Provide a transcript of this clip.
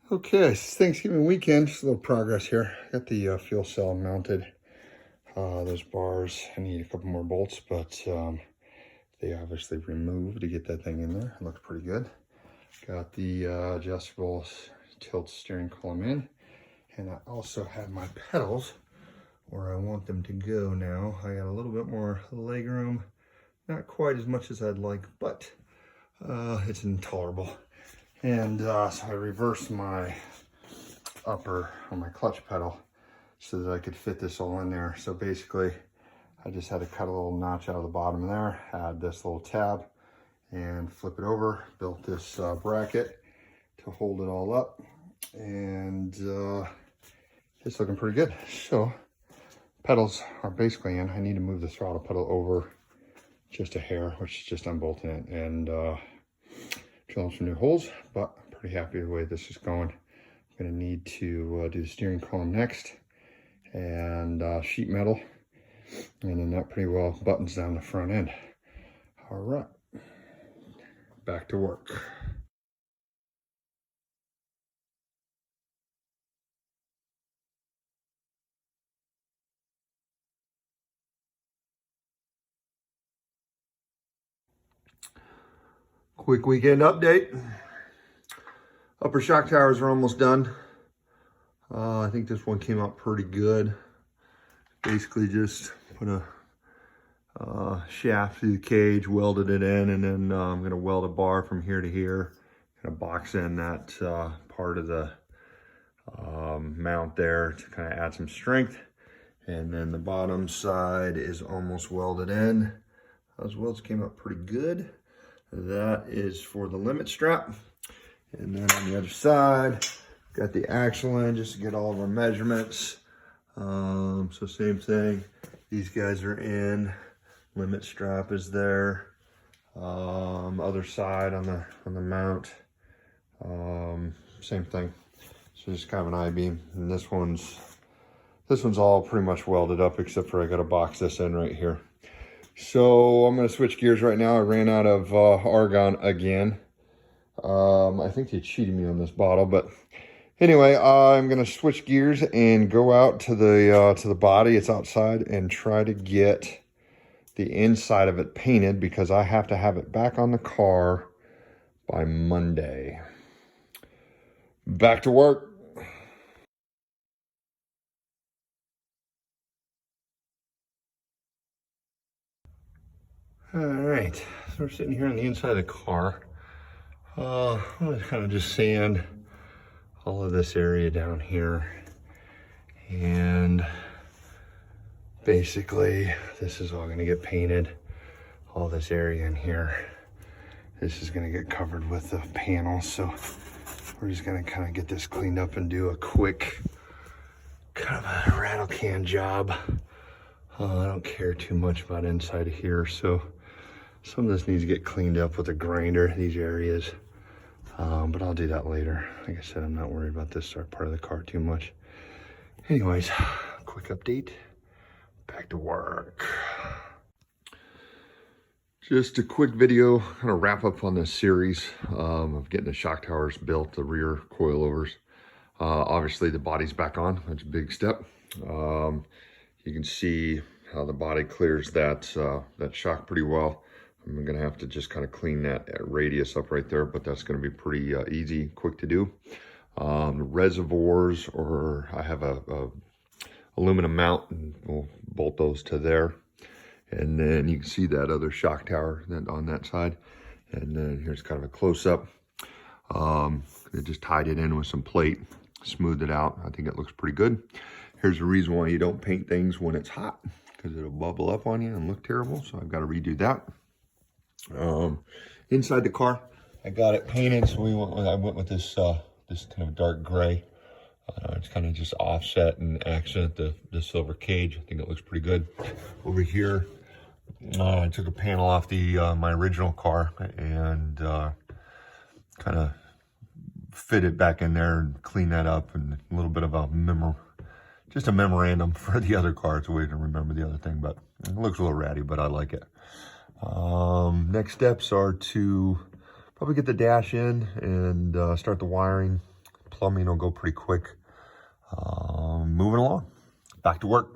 Okay, it's Thanksgiving weekend. Just a little progress here. Got the fuel cell mounted. Those bars, I need a couple more bolts, but they obviously removed to get that thing in there. It looks pretty good. Got the adjustable tilt steering column in. And I also have my pedals where I want them to go now. I got a little bit more leg room. Not quite as much as I'd like, but it's intolerable. And so I reversed my upper on my clutch pedal so that I could fit this all in there. So basically, I just had to cut a little notch out of the bottom there, add this little tab, and flip it over. Built this bracket to hold it all up, and it's looking pretty good. So pedals are basically in. I need to move the throttle pedal over just a hair, which is just unbolting it and drilling some new holes, but I'm pretty happy with the way this is going. I'm going to need to do the steering column next, and sheet metal, and then that pretty well buttons down the front end. All right, back to work. Quick weekend update. Upper shock towers are almost done. I think this one came out pretty good. Basically just put a shaft through the cage, welded it in, and then I'm going to weld a bar from here to here. Kind of box in that part of the mount there to kind of add some strength. And then the bottom side is almost welded in. Those welds came out pretty good. That is for the limit strap. And then on the other side, got the axle in just to get all of our measurements. So same thing, these guys are in, limit strap is there. Other side on the mount, same thing. So just kind of an I-beam, and this one's all pretty much welded up except for I got to box this in right here. So I'm going to switch gears right now. I ran out of argon again. I think they cheated me on this bottle, but anyway, I'm going to switch gears and go out to the body. It's outside, and try to get the inside of it painted because I have to have it back on the car by Monday. Back to work. All right, so we're sitting here on the inside of the car. I'm gonna kind of just sand all of this area down here, and basically this is all gonna get painted. All this area in here, this is gonna get covered with the panels. So we're just gonna kind of get this cleaned up and do a quick kind of a rattle can job. I don't care too much about inside of here, so some of this needs to get cleaned up with a grinder, these areas. But I'll do that later. Like I said, I'm not worried about this part of the car too much. Anyways, quick update. Back to work. Just a quick video, kind of wrap up on this series of getting the shock towers built, the rear coilovers. Obviously the body's back on, that's a big step. You can see how the body clears that shock pretty well. I'm gonna have to just kind of clean that radius up right there, but that's gonna be pretty easy, quick to do. The reservoirs, or I have a aluminum mount, and we'll bolt those to there. And then you can see that other shock tower on that side. And then here's kind of a close-up. They just tied it in with some plate, smoothed it out. I think it looks pretty good. Here's the reason why you don't paint things when it's hot, because it'll bubble up on you and look terrible. So I've got to redo that. Inside the car, I got it painted. So I went with this this kind of dark gray. It's kind of just offset and accent the silver cage. I think it looks pretty good. Over here, I took a panel off my original car and kind of fit it back in there and clean that up, and a little bit of just a memorandum for the other car. It's a way to remember the other thing, but it looks a little ratty, but I like it. Next steps are to probably get the dash in and start the wiring, plumbing will go pretty quick. Moving along, back to work.